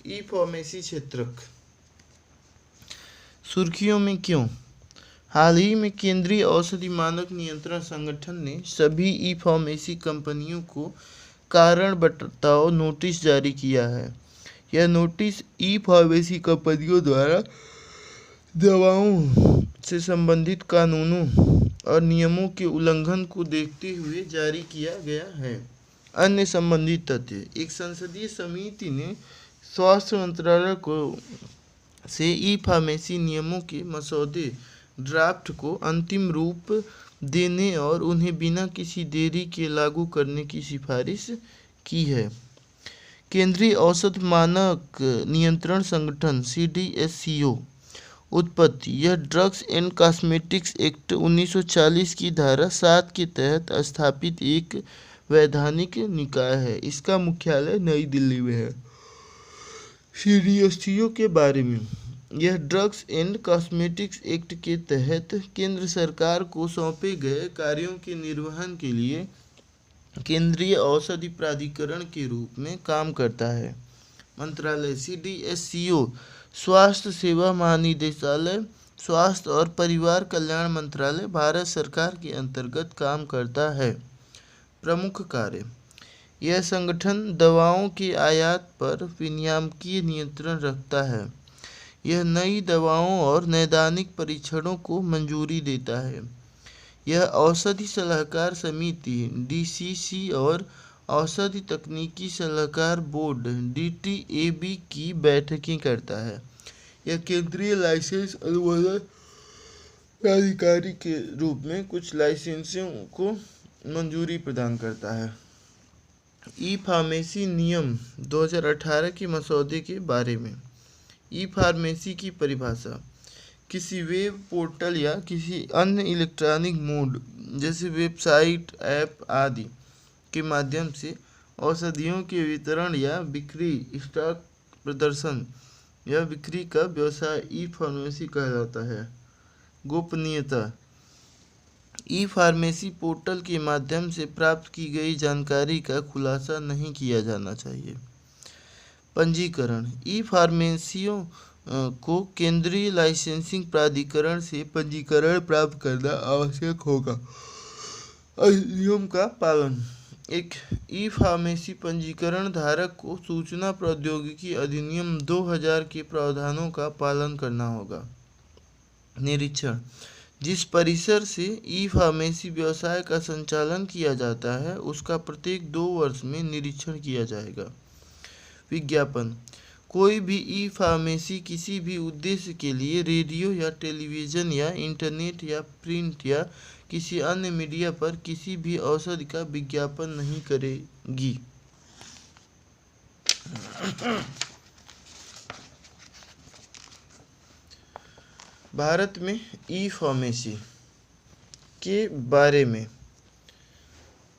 ई pharmacy क्षेत्रक सुर्खियों में क्यों? हाल ही में केंद्रीय औषधि मानक नियंत्रण संगठन ने सभी ई फार्मेसी कंपनियों को कारण बताओ नोटिस जारी किया है। यह नोटिस ई फार्मेसी कंपनियों द्वारा दवाओं से संबंधित कानूनों और नियमों के उल्लंघन को देखते हुए जारी किया गया है। अन्य संबंधित तथ्य: एक संसदीय समिति ने स्वास्थ्य मंत्रालय को से ई फार्मेसी नियमों के मसौदे ड्राफ्ट को अंतिम रूप देने और उन्हें बिना किसी देरी के लागू करने की सिफारिश की है। केंद्रीय औषध मानक नियंत्रण संगठन (CDSCO) उत्पत्ति: यह ड्रग्स एंड कॉस्मेटिक्स एक्ट 1940 की धारा 7 के तहत स्थापित एक वैधानिक निकाय है। इसका मुख्यालय नई दिल्ली में है। CDSCO के बारे में: यह ड्रग्स एंड कॉस्मेटिक्स एक्ट के तहत केंद्र सरकार को सौंपे गए कार्यों के निर्वहन के लिए केंद्रीय औषधि प्राधिकरण के रूप में काम करता है। मंत्रालय: CDSCO स्वास्थ्य सेवा महानिदेशालय, स्वास्थ्य और परिवार कल्याण मंत्रालय, भारत सरकार के अंतर्गत काम करता है। प्रमुख कार्य: यह संगठन दवाओं के आयात पर विनियामकीय नियंत्रण रखता है। यह नई दवाओं और नैदानिक परीक्षणों को मंजूरी देता है। यह औषधि सलाहकार समिति (DCC) और औषधि तकनीकी सलाहकार बोर्ड (DTAB) की बैठकें करता है। यह केंद्रीय लाइसेंस अनुमोदन प्राधिकारी के रूप में कुछ लाइसेंसों को मंजूरी प्रदान करता है। ई फार्मेसी नियम 2018 के मसौदे के बारे में: ई फार्मेसी की परिभाषा: किसी वेब पोर्टल या किसी अन्य इलेक्ट्रॉनिक मोड जैसे वेबसाइट, ऐप आदि के माध्यम से औषधियों के वितरण या बिक्री, स्टॉक प्रदर्शन या बिक्री का व्यवसाय ई फार्मेसी कहलाता है। गोपनीयता: ई फार्मेसी पोर्टल के माध्यम से प्राप्त की गई जानकारी का खुलासा नहीं किया जाना चाहिए। पंजीकरण: ई फार्मेसियों को केंद्रीय लाइसेंसिंग प्राधिकरण से पंजीकरण प्राप्त करना आवश्यक होगा। अधिनियम का पालन: एक ई फार्मेसी पंजीकरण धारक को सूचना प्रौद्योगिकी अधिनियम 2000 के प्रावधानों का पालन करना होगा। निरीक्षण: जिस परिसर से ई फार्मेसी व्यवसाय का संचालन किया जाता है उसका प्रत्येक 2 वर्ष में निरीक्षण किया जाएगा। विज्ञापन: कोई भी ई फार्मेसी किसी भी उद्देश्य के लिए रेडियो या टेलीविज़न या इंटरनेट या प्रिंट या किसी अन्य मीडिया पर किसी भी औषधि का विज्ञापन नहीं करेगी। भारत में ई फार्मेसी के बारे में: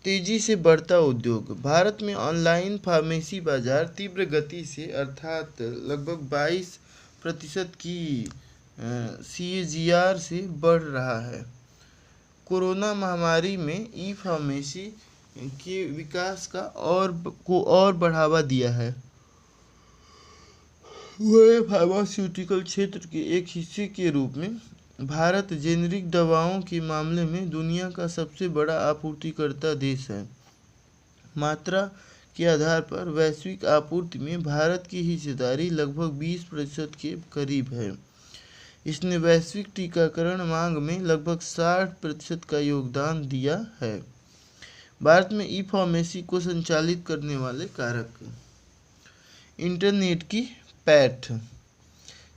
तेजी से बढ़ता उद्योग: भारत में ऑनलाइन फार्मेसी बाजार तीव्र गति से अर्थात लगभग 22% की CAGR से बढ़ रहा है। कोरोना महामारी में ई फार्मेसी के विकास को और बढ़ावा दिया है। वह फार्मास्यूटिकल क्षेत्र के एक हिस्से के रूप में भारत जेनेरिक दवाओं के मामले में दुनिया का सबसे बड़ा आपूर्तिकर्ता देश है। मात्रा के आधार पर वैश्विक आपूर्ति में भारत की हिस्सेदारी लगभग 20% के करीब है। इसने वैश्विक टीकाकरण मांग में लगभग 60% का योगदान दिया है। भारत में ई फार्मेसी को संचालित करने वाले कारक: इंटरनेट की पैठ,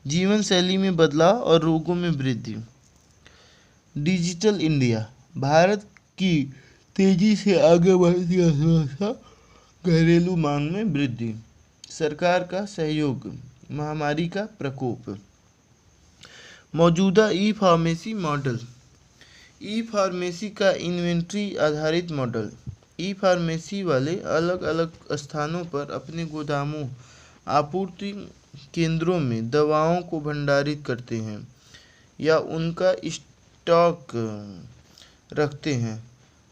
जीवन शैली में बदलाव और रोगों में वृद्धि। डिजिटल इंडिया: भारत की तेजी से आगे बढ़ती अर्थव्यवस्था, घरेलू मांग में वृद्धि। सरकार का सहयोग, महामारी का प्रकोप। मौजूदा ई फार्मेसी मॉडल: ई फार्मेसी का इन्वेंट्री आधारित मॉडल। ई फार्मेसी वाले अलग अलग स्थानों पर अपने गोदामों, आपूर्ति केंद्रों में दवाओं को भंडारित करते हैं या उनका स्टॉक रखते हैं।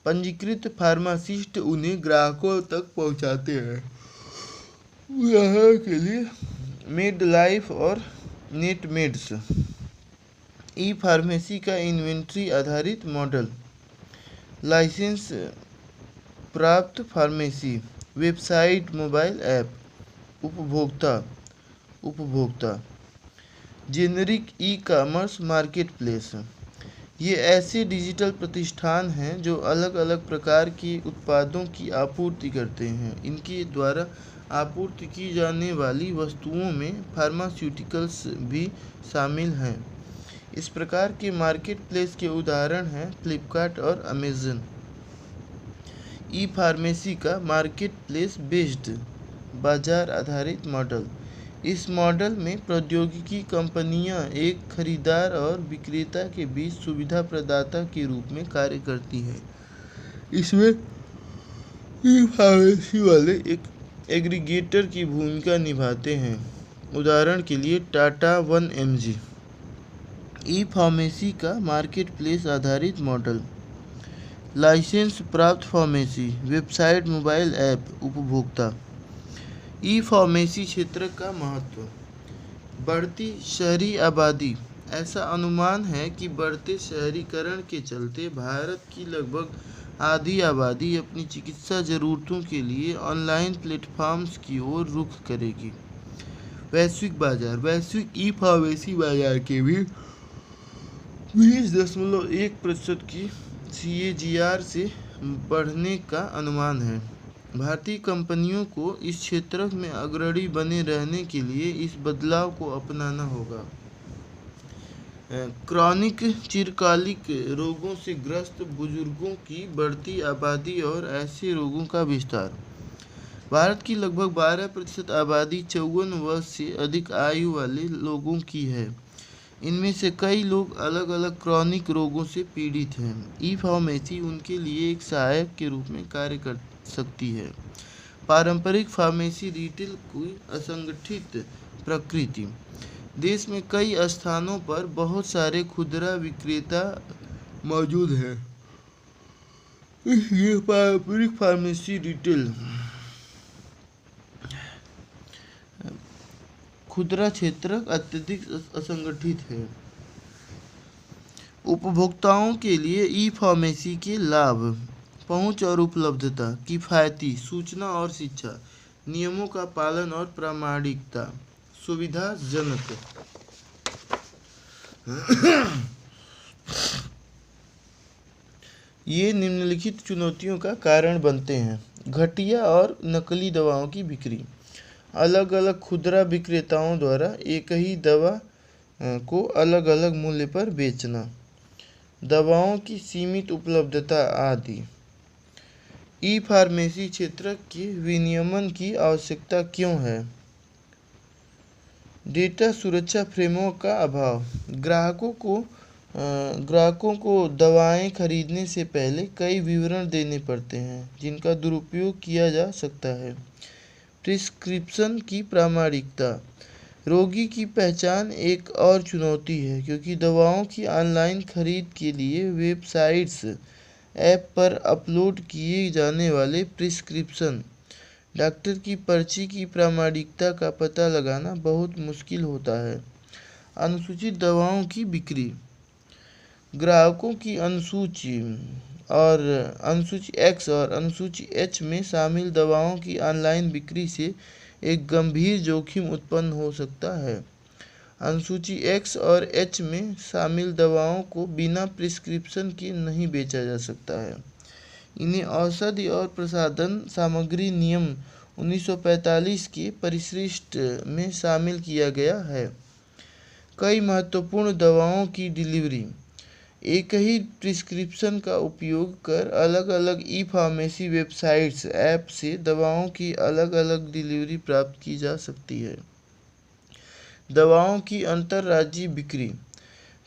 पंजीकृत फार्मासिस्ट उन्हें ग्राहकों तक पहुंचाते हैं। उदाहरण के लिए मेड लाइफ और नेटमेड्स। ई फार्मेसी का इन्वेंट्री आधारित मॉडल। लाइसेंस प्राप्त फार्मेसी, वेबसाइट, मोबाइल ऐप। उपभोक्ता जेनरिक ई कॉमर्स मार्केटप्लेस। ये ऐसे डिजिटल प्रतिष्ठान हैं जो अलग अलग प्रकार के उत्पादों की आपूर्ति करते हैं। इनके द्वारा आपूर्ति की जाने वाली वस्तुओं में फार्मास्यूटिकल्स भी शामिल हैं। इस प्रकार के मार्केटप्लेस के उदाहरण हैं फ्लिपकार्ट और अमेज़न। ई फार्मेसी का मार्केटप्लेस बेस्ड बाजार आधारित मॉडल। इस मॉडल में प्रौद्योगिकी कंपनियां एक खरीदार और विक्रेता के बीच सुविधा प्रदाता के रूप में कार्य करती हैं। इसमें ई फार्मेसी वाले एक एग्रीगेटर की भूमिका निभाते हैं। उदाहरण के लिए टाटा 1mg। ई फार्मेसी का मार्केटप्लेस आधारित मॉडल। लाइसेंस प्राप्त फार्मेसी, वेबसाइट, मोबाइल ऐप। उपभोक्ता ई फार्मेसी क्षेत्र का महत्व। बढ़ती शहरी आबादी। ऐसा अनुमान है कि बढ़ते शहरीकरण के चलते भारत की लगभग आधी आबादी अपनी चिकित्सा ज़रूरतों के लिए ऑनलाइन प्लेटफॉर्म्स की ओर रुख करेगी। वैश्विक बाजार। वैश्विक ई फार्मेसी बाजार के भी 20.1% की CAGR से बढ़ने का अनुमान है। भारतीय कंपनियों को इस क्षेत्र में अग्रणी बने रहने के लिए इस बदलाव को अपनाना होगा। क्रॉनिक चिरकालिक रोगों से ग्रस्त बुजुर्गों की बढ़ती आबादी और ऐसे रोगों का विस्तार। भारत की लगभग 12% आबादी 54 वर्ष से अधिक आयु वाले लोगों की है। इनमें से कई लोग अलग अलग क्रॉनिक रोगों से पीड़ित हैं। ई फार्मेसी उनके लिए एक सहायक के रूप में कार्य कर सकती है। पारंपरिक फार्मेसी रिटेल की असंगठित प्रकृति। देश में कई स्थानों पर बहुत सारे खुदरा विक्रेता मौजूद हैं। इसलिए पारंपरिक फार्मेसी रिटेल खुदरा क्षेत्र अत्यधिक असंगठित है। उपभोक्ताओं के लिए ई फार्मेसी के लाभ। पहुंच और उपलब्धता, किफ़ायती, सूचना और शिक्षा, नियमों का पालन और प्रामाणिकता, सुविधाजनक। ये निम्नलिखित चुनौतियों का कारण बनते हैं। घटिया और नकली दवाओं की बिक्री। अलग अलग खुदरा विक्रेताओं द्वारा एक ही दवा को अलग अलग मूल्य पर बेचना। दवाओं की सीमित उपलब्धता आदि। ई फार्मेसी क्षेत्र के विनियमन की आवश्यकता क्यों है? डेटा सुरक्षा फ्रेमवर्क का अभाव। ग्राहकों को दवाएं खरीदने से पहले कई विवरण देने पड़ते हैं जिनका दुरुपयोग किया जा सकता है। प्रिस्क्रिप्शन की प्रामाणिकता। रोगी की पहचान एक और चुनौती है क्योंकि दवाओं की ऑनलाइन खरीद के लिए वेबसाइट्स, ऐप पर अपलोड किए जाने वाले प्रिस्क्रिप्शन डॉक्टर की पर्ची की प्रामाणिकता का पता लगाना बहुत मुश्किल होता है। अनुसूचित दवाओं की बिक्री। ग्राहकों की अनुसूची X और अनुसूची H में शामिल दवाओं की ऑनलाइन बिक्री से एक गंभीर जोखिम उत्पन्न हो सकता है। अनुसूची X और H में शामिल दवाओं को बिना प्रिस्क्रिप्शन के नहीं बेचा जा सकता है। इन्हें औषधि और प्रसाधन सामग्री नियम 1945 के परिशिष्ट में शामिल किया गया है। कई महत्वपूर्ण दवाओं की डिलीवरी। एक ही प्रिस्क्रिप्शन का उपयोग कर अलग अलग ई फार्मेसी वेबसाइट्स, ऐप से दवाओं की अलग अलग डिलीवरी प्राप्त की जा सकती है। दवाओं की अंतर्राज्यीय बिक्री।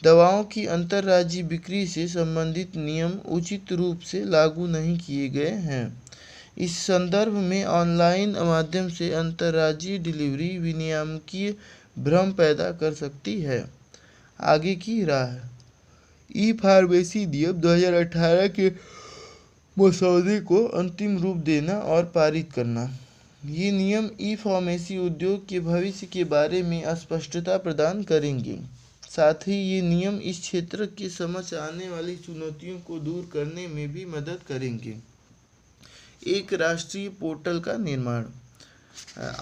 दवाओं की अंतर्राज्यीय बिक्री से संबंधित नियम उचित रूप से लागू नहीं किए गए हैं। इस संदर्भ में ऑनलाइन माध्यम से अंतर्राज्यीय डिलीवरी विनियामकीय भ्रम पैदा कर सकती है। आगे की राह। ई फार्मेसी नियम 2018 के मसौदे को अंतिम रूप देना और पारित करना। ये नियम ई फार्मेसी उद्योग के भविष्य के बारे में स्पष्टता प्रदान करेंगे। साथ ही ये नियम इस क्षेत्र के समक्ष आने वाली चुनौतियों को दूर करने में भी मदद करेंगे। एक राष्ट्रीय पोर्टल का निर्माण।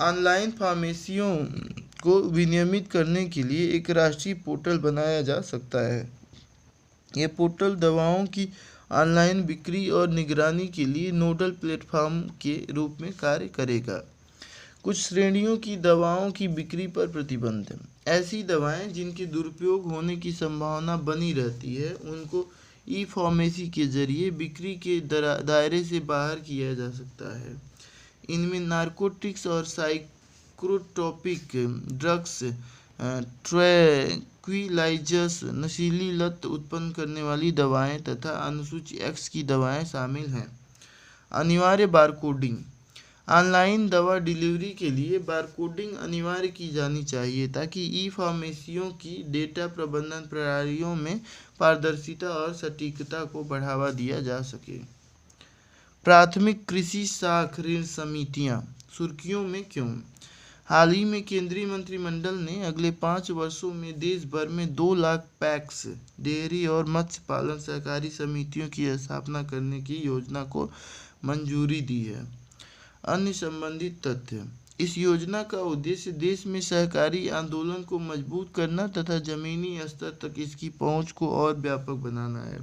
ऑनलाइन फार्मेसियों को विनियमित करने के लिए एक राष्ट्रीय पोर्टल बनाया जा सकता है। यह पोर्टल दवाओं की ऑनलाइन बिक्री और निगरानी के लिए नोडल प्लेटफॉर्म के रूप में कार्य करेगा। कुछ श्रेणियों की दवाओं की बिक्री पर प्रतिबंध। ऐसी दवाएं जिनके दुरुपयोग होने की संभावना बनी रहती है उनको ई फार्मेसी के जरिए बिक्री के दायरे से बाहर किया जा सकता है। इनमें नारकोटिक्स और साइकोट्रोपिक ड्रग्स, ट्रैंक्विलाइजर्स, नशीली लत उत्पन्न करने वाली दवाएं तथा अनुसूची एक्स की दवाएं शामिल हैं। अनिवार्य बारकोडिंग। ऑनलाइन दवा डिलीवरी के लिए बारकोडिंग अनिवार्य की जानी चाहिए ताकि ई फार्मेसियों की डेटा प्रबंधन प्रणालियों में पारदर्शिता और सटीकता को बढ़ावा दिया जा सके। प्राथमिक कृषि साख ऋण समितियां सुर्खियों में क्यों? हाल ही में केंद्रीय मंत्रिमंडल ने अगले 5 वर्षों में देश भर में 2 लाख पैक्स डेयरी और मत्स्य पालन सहकारी समितियों की स्थापना करने की योजना को मंजूरी दी है। अन्य संबंधित तथ्य। इस योजना का उद्देश्य देश में सहकारी आंदोलन को मजबूत करना तथा जमीनी स्तर तक इसकी पहुंच को और व्यापक बनाना है।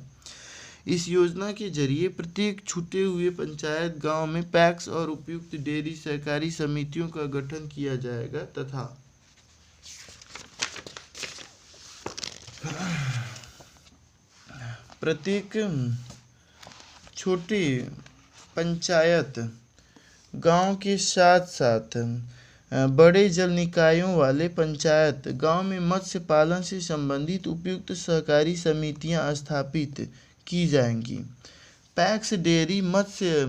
इस योजना के जरिए प्रत्येक छूटे हुए पंचायत गांव में पैक्स और उपयुक्त डेयरी सहकारी समितियों का गठन किया जाएगा तथा प्रत्येक छोटे पंचायत गांव के साथ साथ बड़े जल निकायों वाले पंचायत गांव में मत्स्य पालन से संबंधित उपयुक्त सहकारी समितियां स्थापित की जाएंगी। पैक्स डेयरी मत्स्य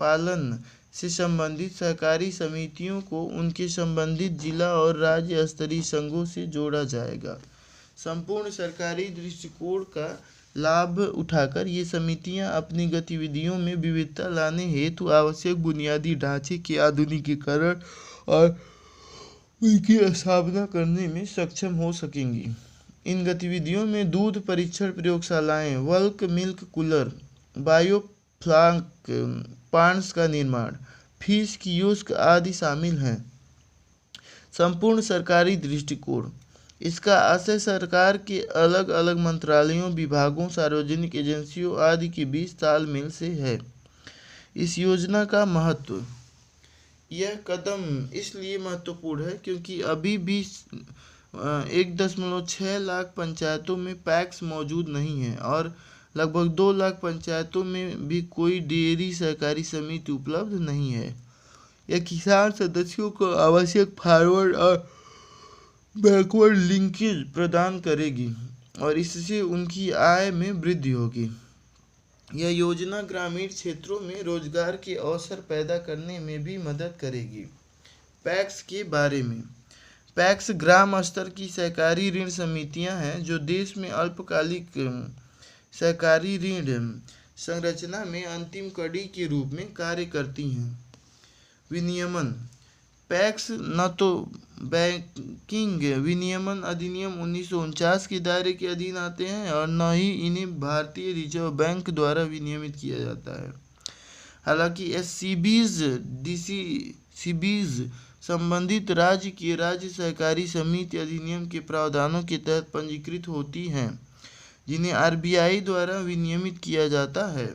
पालन से संबंधित सहकारी समितियों को उनके संबंधित जिला और राज्य स्तरीय संघों से जोड़ा जाएगा। संपूर्ण सरकारी दृष्टिकोण का लाभ उठाकर ये समितियां अपनी गतिविधियों में विविधता लाने हेतु आवश्यक बुनियादी ढांचे के आधुनिकीकरण और उनकी स्थापना करने में सक्षम हो सकेंगी। इन गतिविधियों में दूध परीक्षण प्रयोगशालाएं, bulk milk cooler, biofloc plants का निर्माण, फिश कियोस्क आदि शामिल हैं। संपूर्ण सरकारी दृष्टिकोण। इसका आशय सरकार के अलग अलग मंत्रालयों, विभागों, सार्वजनिक एजेंसियों आदि के बीच तालमेल से है। इस योजना का महत्व। यह कदम इसलिए महत्वपूर्ण है क्योंकि अभी भी 1.6 लाख पंचायतों में पैक्स मौजूद नहीं है और लगभग 2 लाख पंचायतों में भी कोई डेयरी सहकारी समिति उपलब्ध नहीं है। यह किसान सदस्यों को आवश्यक फॉरवर्ड और बैकवर्ड लिंकेज प्रदान करेगी और इससे उनकी आय में वृद्धि होगी। यह योजना ग्रामीण क्षेत्रों में रोजगार के अवसर पैदा करने में भी मदद करेगी। पैक्स के बारे में। पैक्स ग्राम स्तर की सहकारी ऋण समितियां हैं जो देश में अल्पकालिक सहकारी ऋण संरचना में अंतिम कड़ी के रूप में कार्य करती हैं। विनियमन। पैक्स न तो बैंकिंग विनियमन अधिनियम 1949 के दायरे के अधीन आते हैं और न ही इन्हें भारतीय रिजर्व बैंक द्वारा विनियमित किया जाता है। हालांकि एससीबीज, डीसीसीबीज संबंधित राज्य की राज्य सहकारी समिति अधिनियम के प्रावधानों के तहत पंजीकृत होती हैं जिन्हें आरबीआई द्वारा विनियमित किया जाता है।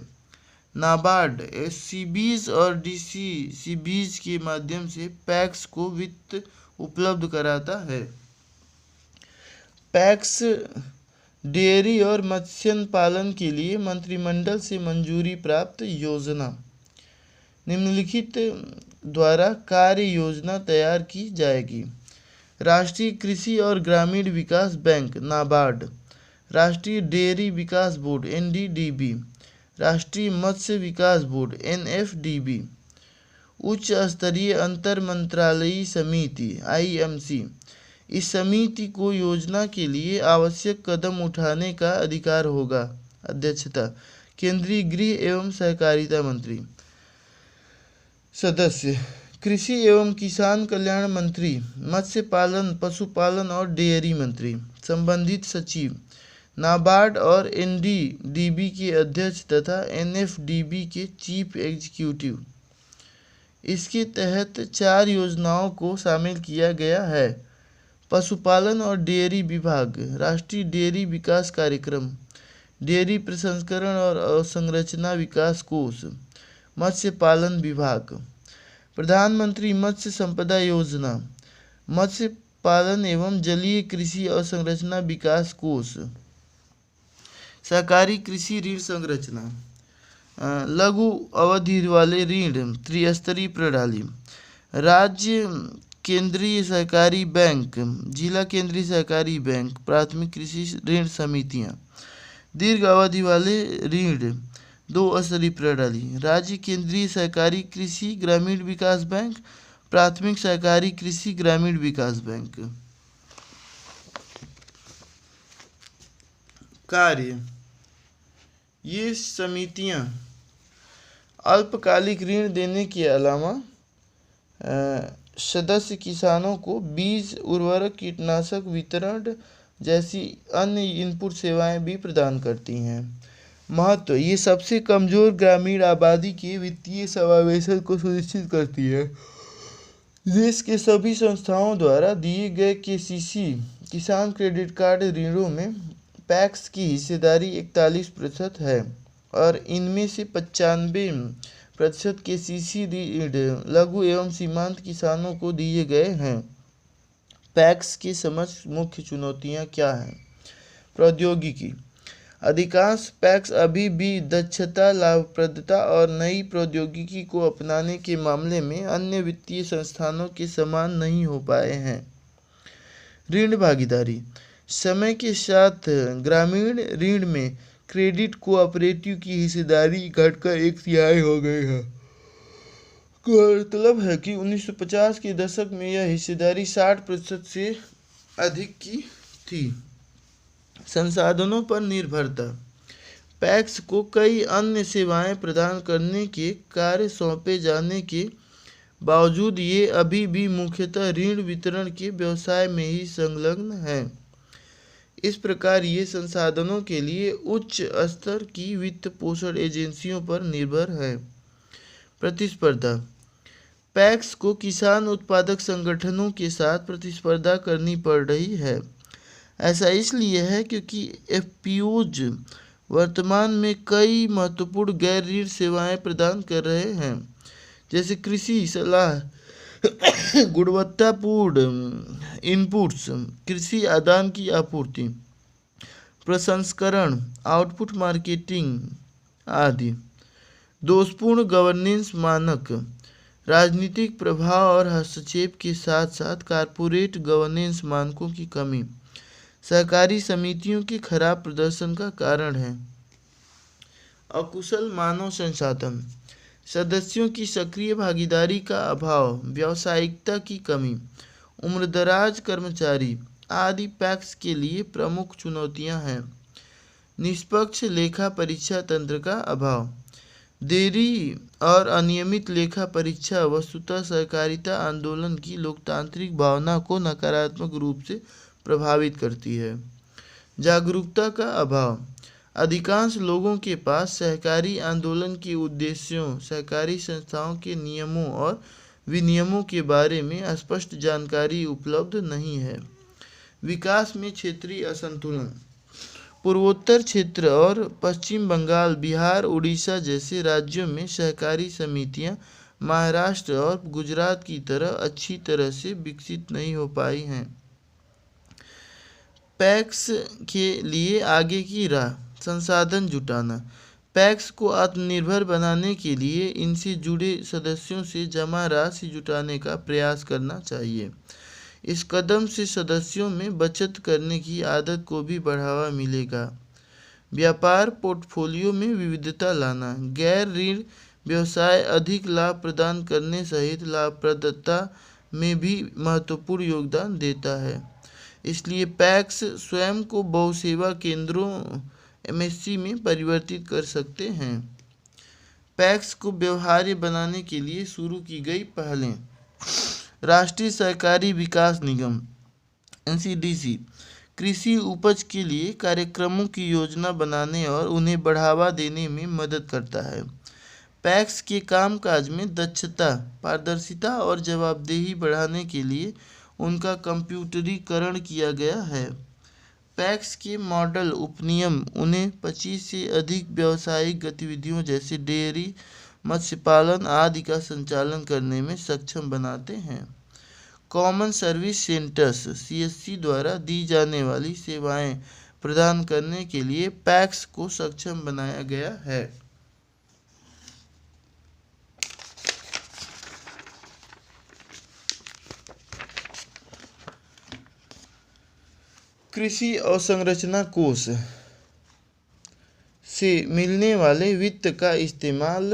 नाबार्ड एससीबीज और डीसीसीबीज के माध्यम से पैक्स को वित्त उपलब्ध कराता है। पैक्स डेयरी और मत्स्य पालन के लिए मंत्रिमंडल से मंजूरी प्राप्त योजना। निम्नलिखित द्वारा कार्य योजना तैयार की जाएगी। राष्ट्रीय कृषि और ग्रामीण विकास बैंक नाबार्ड, राष्ट्रीय डेयरी विकास बोर्ड एनडीडीबी, राष्ट्रीय मत्स्य विकास बोर्ड एनएफडीबी, उच्च स्तरीय अंतर मंत्रालयी समिति आईएमसी। इस समिति को योजना के लिए आवश्यक कदम उठाने का अधिकार होगा। अध्यक्षता केंद्रीय गृह एवं सहकारिता मंत्री। सदस्य कृषि एवं किसान कल्याण मंत्री, मत्स्य पालन, पशुपालन और डेयरी मंत्री, संबंधित सचिव, नाबार्ड और एनडीडीबी के अध्यक्ष तथा एनएफडीबी के चीफ एग्जीक्यूटिव। इसके तहत 4 योजनाओं को शामिल किया गया है। पशुपालन और डेयरी विभाग, राष्ट्रीय डेयरी विकास कार्यक्रम, डेयरी प्रसंस्करण और अवसंरचना विकास कोष। मत्स्य पालन विभाग, प्रधानमंत्री मत्स्य संपदा योजना, मत्स्य पालन एवं जलीय कृषि अवसंरचना विकास कोष। सहकारी कृषि ऋण संरचना, लघु अवधि वाले ऋण त्रिस्तरीय प्रणाली, राज्य केंद्रीय सहकारी बैंक, जिला केंद्रीय सहकारी बैंक, प्राथमिक कृषि ऋण समितियां। दीर्घ अवधि वाले ऋण 2 स्तरीय प्रणाली, राज्य केंद्रीय सहकारी कृषि ग्रामीण विकास बैंक, प्राथमिक सहकारी कृषि ग्रामीण विकास बैंक। कार्य, ये समितियां अल्पकालिक ऋण देने के अलावा सदस्य किसानों को बीज, उर्वरक, कीटनाशक वितरण जैसी अन्य इनपुट सेवाएं भी प्रदान करती हैं। महत्व, ये सबसे कमजोर ग्रामीण आबादी के वित्तीय समावेशन को सुनिश्चित करती है। देश के सभी संस्थाओं द्वारा दिए गए केसीसी किसान क्रेडिट कार्ड ऋणों में पैक्स की हिस्सेदारी 41% है और इनमें से 95% केसीसी ऋण लघु एवं सीमांत किसानों को दिए गए हैं। पैक्स के समक्ष मुख्य चुनौतियां क्या हैं? प्रौद्योगिकी, अधिकांश पैक्स अभी भी दक्षता, लाभप्रदता और नई प्रौद्योगिकी को अपनाने के मामले में अन्य वित्तीय संस्थानों के समान नहीं हो पाए हैं। ऋण भागीदारी, समय के साथ ग्रामीण ऋण में क्रेडिट कोऑपरेटिव की हिस्सेदारी घटकर 1/3 हो गई है। गौरतलब है कि 1950 के दशक में यह हिस्सेदारी 60% से अधिक की थी। संसाधनों पर निर्भरता, पैक्स को कई अन्य सेवाएं प्रदान करने के कार्य सौंपे जाने के बावजूद ये अभी भी मुख्यतः ऋण वितरण के व्यवसाय में ही संलग्न है। इस प्रकार ये संसाधनों के लिए उच्च स्तर की वित्त पोषण एजेंसियों पर निर्भर है। प्रतिस्पर्धा, पैक्स को किसान उत्पादक संगठनों के साथ प्रतिस्पर्धा करनी पड़ रही है। ऐसा इसलिए है क्योंकि एफपीओज वर्तमान में कई महत्वपूर्ण गैर ऋण सेवाएं प्रदान कर रहे हैं, जैसे कृषि सलाह, गुणवत्तापूर्ण इनपुट्स, कृषि आदान की आपूर्ति, प्रसंस्करण, आउटपुट मार्केटिंग आदि। दोषपूर्ण गवर्नेंस मानक, राजनीतिक प्रभाव और हस्तक्षेप के साथ साथ कॉर्पोरेट गवर्नेंस मानकों की कमी सहकारी समितियों के खराब प्रदर्शन का कारण है। अकुशल मानव संसाधन, सदस्यों की सक्रिय भागीदारी का अभाव, व्यावसायिकता की कमी, उम्रदराज कर्मचारी आदि पैक्स के लिए प्रमुख चुनौतियां हैं। निष्पक्ष लेखा परीक्षा तंत्र का अभाव, देरी और अनियमित लेखा परीक्षा वस्तुतः सहकारिता आंदोलन की लोकतांत्रिक भावना को नकारात्मक रूप से प्रभावित करती है। जागरूकता का अभाव, अधिकांश लोगों के पास सहकारी आंदोलन के उद्देश्यों, सहकारी संस्थाओं के नियमों और विनियमों के बारे में स्पष्ट जानकारी उपलब्ध नहीं है। विकास में क्षेत्रीय असंतुलन, पूर्वोत्तर क्षेत्र और पश्चिम बंगाल, बिहार, उड़ीसा जैसे राज्यों में सहकारी समितियां महाराष्ट्र और गुजरात की तरह अच्छी तरह से विकसित नहीं हो पाई हैं। पैक्स के लिए आगे की राह, संसाधन जुटाना, पैक्स को आत्मनिर्भर बनाने के लिए इनसे जुड़े सदस्यों से जमा राशि जुटाने का प्रयास करना चाहिए। इस कदम से सदस्यों में बचत करने की आदत को भी बढ़ावा मिलेगा। व्यापार पोर्टफोलियो में विविधता लाना, गैर ऋण व्यवसाय अधिक लाभ प्रदान करने सहित लाभप्रदता में भी महत्वपूर्ण योगदान देता है। इसलिए पैक्स स्वयं को बहुसेवा केंद्रों एमएससी में परिवर्तित कर सकते हैं। पैक्स को व्यवहार्य बनाने के लिए शुरू की गई पहलें। राष्ट्रीय सहकारी विकास निगम एनसीडीसी कृषि उपज के लिए कार्यक्रमों की योजना बनाने और उन्हें बढ़ावा देने में मदद करता है। पैक्स के कामकाज में दक्षता, पारदर्शिता और जवाबदेही बढ़ाने के लिए उनका कंप्यूटरीकरण किया गया है। पैक्स के मॉडल उपनियम उन्हें 25 से अधिक व्यावसायिक गतिविधियों जैसे डेयरी, मत्स्य पालन आदि का संचालन करने में सक्षम बनाते हैं। कॉमन सर्विस सेंटर्स सीएससी द्वारा दी जाने वाली सेवाएं प्रदान करने के लिए पैक्स को सक्षम बनाया गया है। कृषि अवसंरचना कोष से मिलने वाले वित्त का इस्तेमाल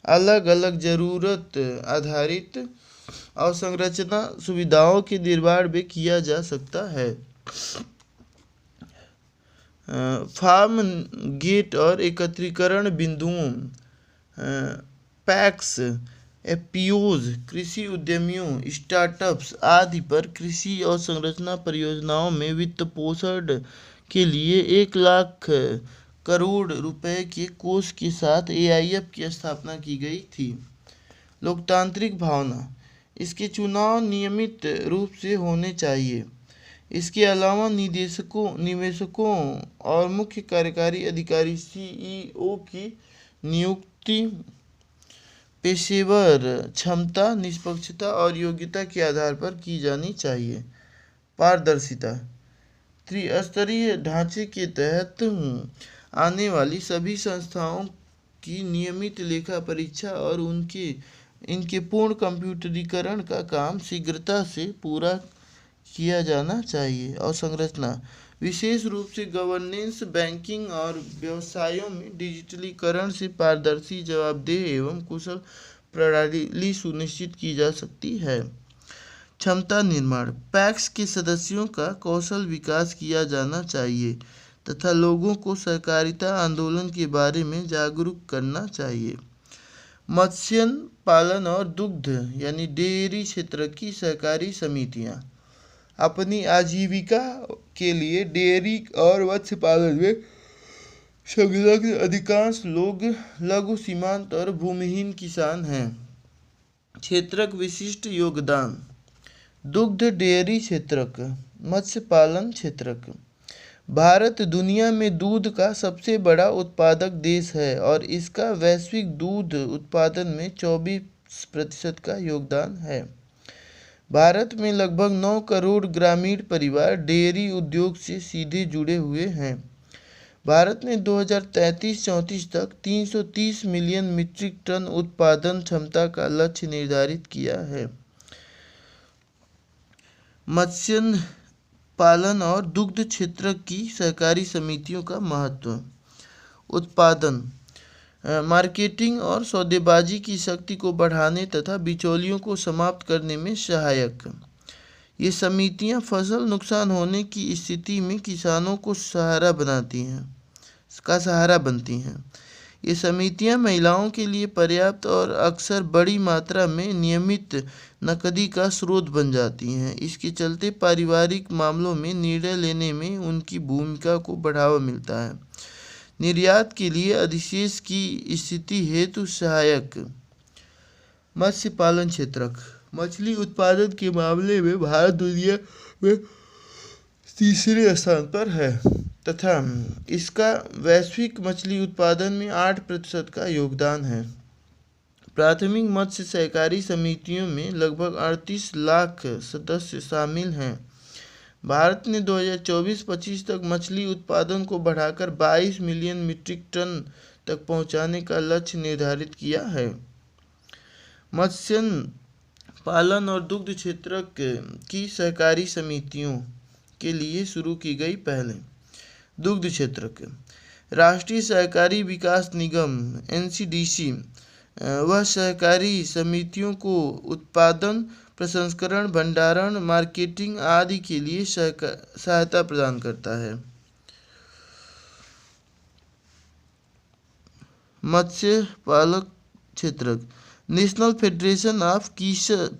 अलग अलग जरूरत आधारित अवसंरचना सुविधाओं के निर्माण में किया जा सकता है। फार्म गेट और एकत्रीकरण बिंदुओं पैक्स, एफपीओज कृषि उद्यमियों, स्टार्टअप्स आदि पर कृषि अवसंरचना परियोजनाओं में वित्त पोषण के लिए 1 लाख करोड़ रुपए के कोष के साथ एआईएफ की स्थापना की गई थी। लोकतांत्रिक भावना, इसके चुनाव नियमित रूप से होने चाहिए। इसके अलावा निवेशकों और मुख्य कार्यकारी अधिकारी सीईओ की नियुक्ति पेशेवर क्षमता, निष्पक्षता और योग्यता के आधार पर की जानी चाहिए। पारदर्शिता, त्रिस्तरीय ढांचे के तहत आने वाली सभी संस्थाओं की नियमित लेखा परीक्षा और इनके पूर्ण कंप्यूटरीकरण का काम शीघ्रता से पूरा किया जाना चाहिए। और संरचना, विशेष रूप से गवर्नेंस, बैंकिंग और व्यवसायों में डिजिटलीकरण से पारदर्शी, जवाबदेह एवं कुशल प्रणाली सुनिश्चित की जा सकती है। क्षमता निर्माण, पैक्स के सदस्यों का कौशल विकास किया जाना चाहिए तथा लोगों को सहकारिता आंदोलन के बारे में जागरूक करना चाहिए। मत्स्य पालन और दुग्ध यानी डेयरी क्षेत्र की सहकारी समितियां अपनी आजीविका के लिए डेयरी और मत्स्य पालन में संलग्न अधिकांश लोग लघु, सीमांत और भूमिहीन किसान हैं। क्षेत्रक विशिष्ट योगदान, दुग्ध डेयरी क्षेत्रक, मत्स्य पालन क्षेत्रक। भारत दुनिया में दूध का सबसे बड़ा उत्पादक देश है और इसका वैश्विक दूध उत्पादन में 24% का योगदान है। भारत में लगभग 9 करोड़ ग्रामीण परिवार डेयरी उद्योग से सीधे जुड़े हुए हैं। भारत ने 2033-34 तक 330 मिलियन मीट्रिक टन उत्पादन क्षमता का लक्ष्य निर्धारित किया है। मत्स्य पालन और दुग्ध क्षेत्र की सहकारी समितियों का महत्व, उत्पादन, मार्केटिंग और सौदेबाजी की शक्ति को बढ़ाने तथा बिचौलियों को समाप्त करने में सहायक। ये समितियां फसल नुकसान होने की स्थिति में किसानों को सहारा बनती हैं। ये समितियां महिलाओं के लिए पर्याप्त और अक्सर बड़ी मात्रा में नियमित नकदी का स्रोत बन जाती हैं। इसके चलते पारिवारिक मामलों में निर्णय लेने में उनकी भूमिका को बढ़ावा मिलता है। निर्यात के लिए अधिशेष की स्थिति हेतु सहायक। मत्स्य पालन क्षेत्रक, मछली उत्पादन के मामले में भारत दुनिया में तीसरे स्थान पर है तथा इसका वैश्विक मछली उत्पादन में 8% का योगदान है। प्राथमिक मत्स्य सहकारी समितियों में लगभग 38 लाख सदस्य शामिल हैं। भारत ने 2024-25 तक मछली उत्पादन को बढ़ाकर 22 मिलियन मीट्रिक टन तक पहुंचाने का लक्ष्य निर्धारित किया है। मत्स्य पालन और दुग्ध क्षेत्र की सहकारी समितियों के लिए शुरू की गई पहलें। दुग्ध क्षेत्र, राष्ट्रीय सहकारी विकास निगम एनसीडीसी वह सहकारी समितियों को उत्पादन, प्रसंस्करण, भंडारण, मार्केटिंग आदि के लिए सहायता प्रदान करता है। मत्स्य पालक क्षेत्र, National Federation of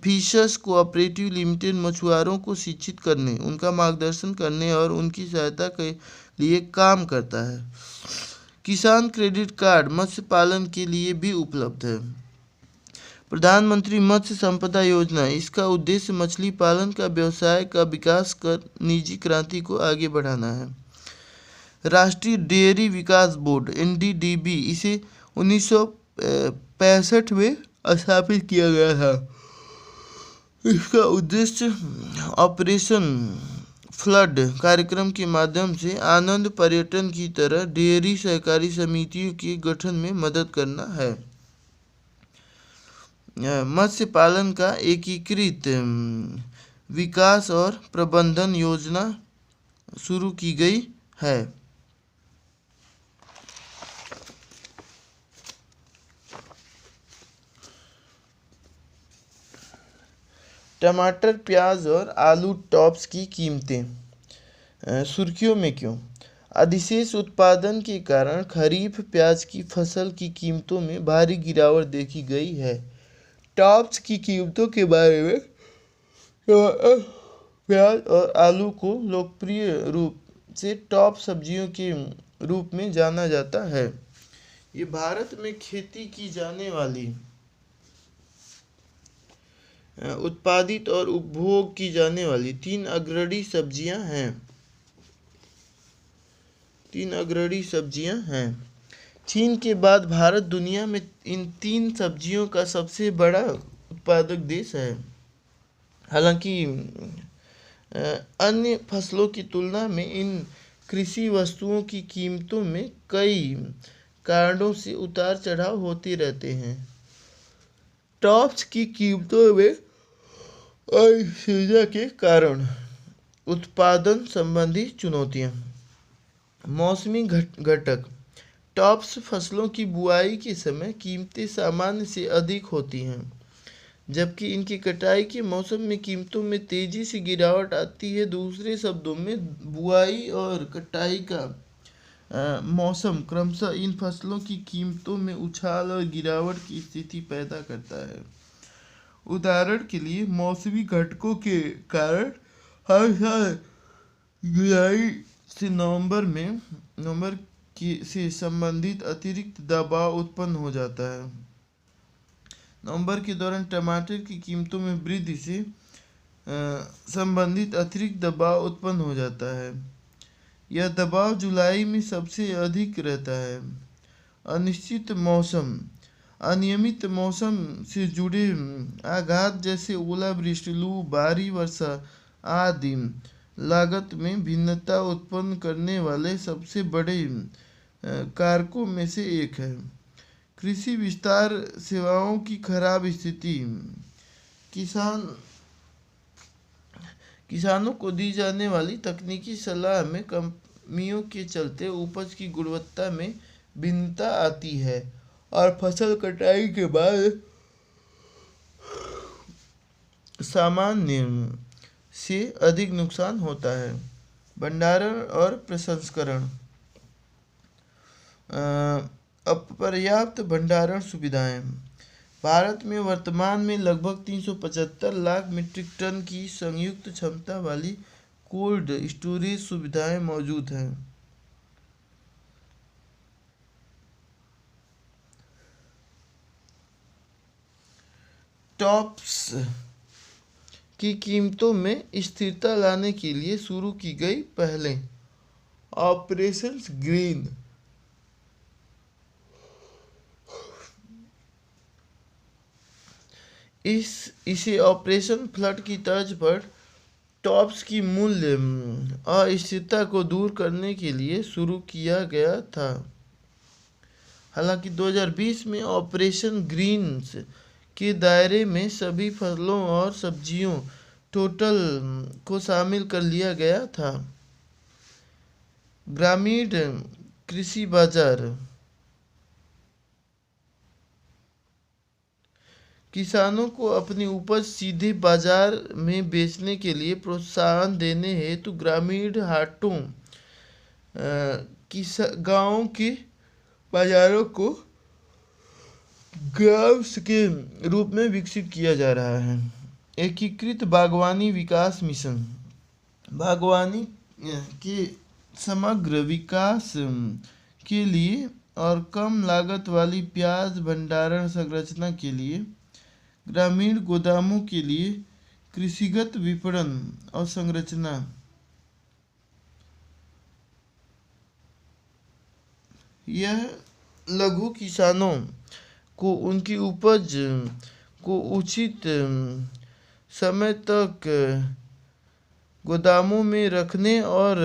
Fishers Cooperative Limited मछुआरों को शिक्षित करने, उनका मार्गदर्शन करने और उनकी सहायता के लिए काम करता है। किसान क्रेडिट कार्ड मत्स्य पालन के लिए भी उपलब्ध है। प्रधानमंत्री मत्स्य संपदा योजना, इसका उद्देश्य मछली पालन का व्यवसाय का विकास कर निजी क्रांति को आगे बढ़ाना है। राष्ट्रीय डेयरी विकास बोर्ड NDDB, इसे 1965 में स्थापित किया गया था। इसका उद्देश्य ऑपरेशन फ्लड कार्यक्रम के माध्यम से आनंद पर्यटन की तरह डेयरी सहकारी समितियों के गठन में मदद करना है। मत्स्य पालन का एकीकृत विकास और प्रबंधन योजना शुरू की गई है। टमाटर, प्याज और आलू टॉप्स की कीमतें सुर्खियों में क्यों? अधिशेष उत्पादन के कारण खरीफ प्याज की फसल की कीमतों में भारी गिरावट देखी गई है। टॉप्स की कीमतों के बारे में प्याज और आलू को लोकप्रिय रूप से टॉप सब्जियों के रूप में जाना जाता है। ये भारत में खेती की जाने वाली, उत्पादित और उपभोग की जाने वाली तीन अग्रणी सब्जियां हैं। चीन के बाद भारत दुनिया में इन तीन सब्जियों का सबसे बड़ा उत्पादक देश है। हालांकि अन्य फसलों की तुलना में इन कृषि वस्तुओं की कीमतों में कई कारणों से उतार चढ़ाव होते रहते हैं। टॉप्स की कीमतों में अनिश्चितता के कारण, उत्पादन संबंधी चुनौतियां, मौसमी घटक। टॉप्स फसलों की बुआई के समय कीमतें सामान्य से अधिक होती हैं, जबकि इनकी कटाई के मौसम में कीमतों में तेजी से गिरावट आती है। दूसरे शब्दों में, बुआई और कटाई का मौसम क्रमशः इन फसलों की कीमतों में उछाल और गिरावट की स्थिति पैदा करता है। उदाहरण के लिए, मौसमी घटकों के कारण हर साल जुलाई से नवंबर से संबंधित अतिरिक्त दबाव उत्पन्न हो जाता है। नवंबर के दौरान टमाटर की कीमतों में वृद्धि से संबंधित अतिरिक्त दबाव उत्पन्न हो जाता है। यह दबाव जुलाई में सबसे अधिक रहता है। अनिश्चित मौसम, अनियमित मौसम से जुड़े आघात जैसे ओलावृष्टि, लू, भारी वर्षा आदि लागत में भिन्नता उत्पन्न करने वाले सबसे बड़े कारकों में से एक है। कृषि विस्तार सेवाओं की खराब स्थिति, किसानों को दी जाने वाली तकनीकी सलाह में कमियों के चलते उपज की गुणवत्ता में भिन्नता आती है और फसल कटाई के बाद सामान्य से अधिक नुकसान होता है। भंडारण और प्रसंस्करण, अपर्याप्त भंडारण सुविधाएं। भारत में वर्तमान में लगभग 375 लाख मीट्रिक टन की संयुक्त क्षमता वाली कोल्ड स्टोरेज सुविधाएं मौजूद हैं। टॉप्स की कीमतों में स्थिरता लाने के लिए शुरू की गई पहलें, ऑपरेशन ग्रीन। इसे ऑपरेशन फ्लड की तर्ज पर टॉप्स की मूल्य अस्थिरता को दूर करने के लिए शुरू किया गया था। हालांकि 2020 में ऑपरेशन ग्रीन्स के दायरे में सभी फसलों और सब्जियों टोटल को शामिल कर लिया गया था। ग्रामीण कृषि बाजार, किसानों को अपनी उपज सीधे बाजार में बेचने के लिए प्रोत्साहन देने हेतु ग्रामीण हाटों, गांवों के बाजारों को ग्राम्स के रूप में विकसित किया जा रहा है। एकीकृत बागवानी विकास मिशन बागवानी के समग्र विकास के लिए और कम लागत वाली प्याज भंडारण संरचना के लिए ग्रामीण गोदामों के लिए कृषिगत विपणन और संरचना यह लघु किसानों को उनकी उपज को उचित समय तक गोदामों में रखने और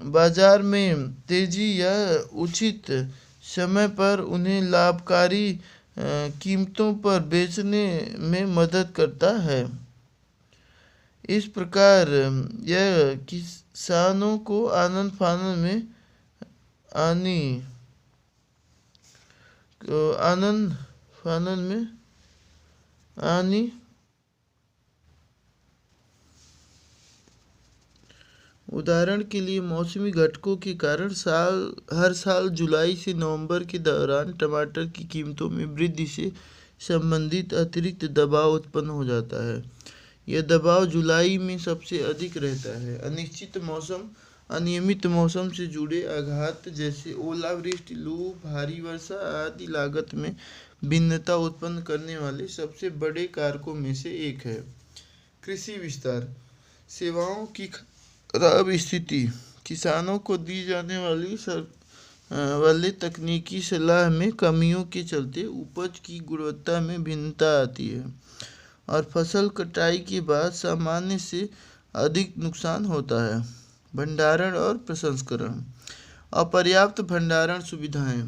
बाजार में तेजी या उचित समय पर उन्हें लाभकारी कीमतों पर बेचने में मदद करता है। इस प्रकार यह किसानों को आनन फानन में आनी उदाहरण के लिए मौसमी घटकों के कारण हर साल जुलाई से नवंबर के दौरान टमाटर की कीमतों में वृद्धि से संबंधित अतिरिक्त दबाव उत्पन्न हो जाता है। यह दबाव जुलाई में सबसे अधिक रहता है। अनिश्चित मौसम अनियमित मौसम से जुड़े आघात जैसे ओलावृष्टि, लू, भारी वर्षा आदि लागत में भिन्नता उत्पन्न करने वाले सबसे बड़े कारकों में से एक है। कृषि विस्तार सेवाओं की खराब स्थिति किसानों को दी जाने वाली तकनीकी सलाह में कमियों के चलते उपज की गुणवत्ता में भिन्नता आती है और फसल कटाई के बाद सामान्य से अधिक नुकसान होता है। भंडारण और प्रसंस्करण अपर्याप्त भंडारण सुविधाएं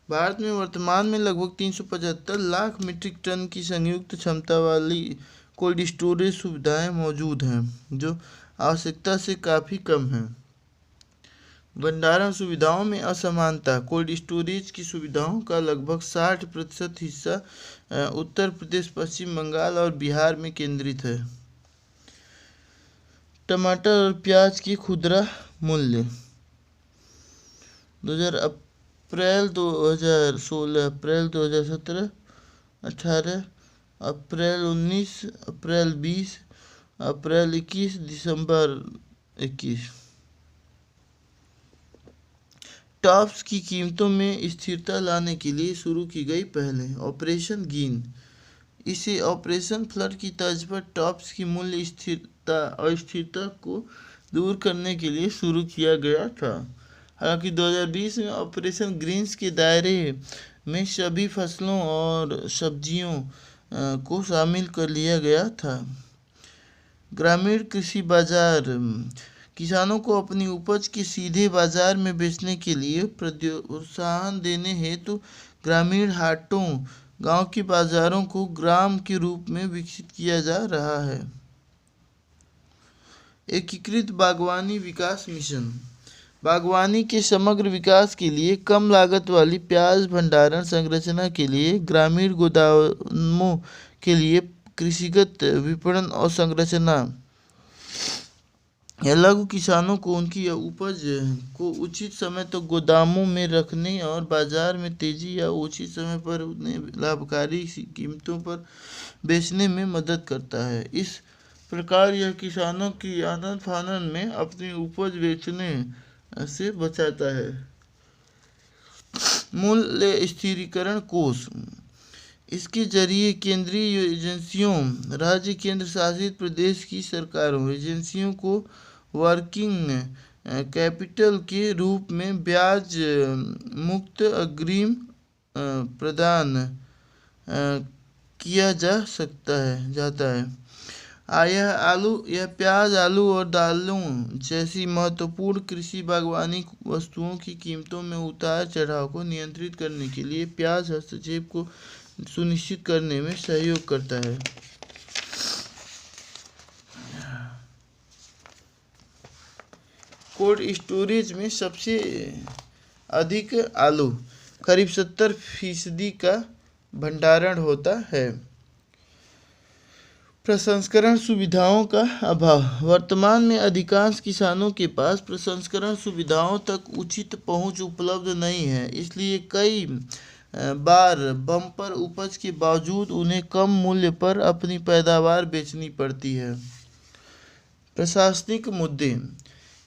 भारत में वर्तमान में लगभग 375 लाख मीट्रिक टन की संयुक्त क्षमता वाली कोल्ड स्टोरेज सुविधाएं मौजूद हैं, जो आवश्यकता से काफ़ी कम है। भंडारण सुविधाओं में असमानता कोल्ड स्टोरेज की सुविधाओं का लगभग 60% हिस्सा उत्तर प्रदेश, पश्चिम बंगाल और बिहार में केंद्रित है। टमाटर और प्याज की खुदरा मूल्य अप्रैल 2016, अप्रैल 2017, 18, अप्रैल 19, अप्रैल 20, अप्रैल 21, दिसंबर 21। टॉप्स की कीमतों में स्थिरता लाने के लिए शुरू की गई पहल ऑपरेशन ग्रीन। इसे ऑपरेशन फ्लड की तर्ज पर टॉप्स की मूल्य अस्थिरता को दूर करने के लिए शुरू किया गया था। हालांकि 2020 में ऑपरेशन ग्रीन्स के दायरे में सभी फसलों और सब्जियों को शामिल कर लिया गया था। ग्रामीण कृषि बाजार किसानों को अपनी उपज के सीधे बाजार में बेचने के लिए प्रोत्साहन देने हेतु ग्रामीण हाटों, गांव के बाजारों को ग्राम के रूप में विकसित किया जा रहा है। एकीकृत बागवानी विकास मिशन बागवानी के समग्र विकास के लिए कम लागत वाली प्याज भंडारण संरचना के लिए ग्रामीण गोदामों के लिए कृषिगत विपणन और संरचना यह लघु किसानों को उनकी उपज को उचित समय तक तो गोदामों में रखने और बाजार में तेजी या उचित समय पर उन्हें लाभकारी कीमतों पर बेचने में मदद करता है। इस प्रकार यह किसानों की आनन फानन में अपनी उपज बेचने से बचाता है। मूल्य स्थिरीकरण कोष इसके जरिए केंद्रीय एजेंसियों, राज्य केंद्र शासित प्रदेश की सरकारों एजेंसियों को वर्किंग कैपिटल के रूप में ब्याज मुक्त अग्रिम प्रदान किया जाता है। यह प्याज, आलू और दालों जैसी महत्वपूर्ण कृषि बागवानी वस्तुओं की कीमतों में उतार चढ़ाव को नियंत्रित करने के लिए प्याज हस्तक्षेप को सुनिश्चित करने में सहयोग करता है। कोल्ड स्टोरेज में सबसे अधिक आलू करीब 70% का भंडारण होता है। प्रसंस्करण सुविधाओं का अभाव वर्तमान में अधिकांश किसानों के पास प्रसंस्करण सुविधाओं तक उचित पहुंच उपलब्ध नहीं है। इसलिए कई बार बम्पर उपज के बावजूद उन्हें कम मूल्य पर अपनी पैदावार बेचनी पड़ती है। प्रशासनिक मुद्दे।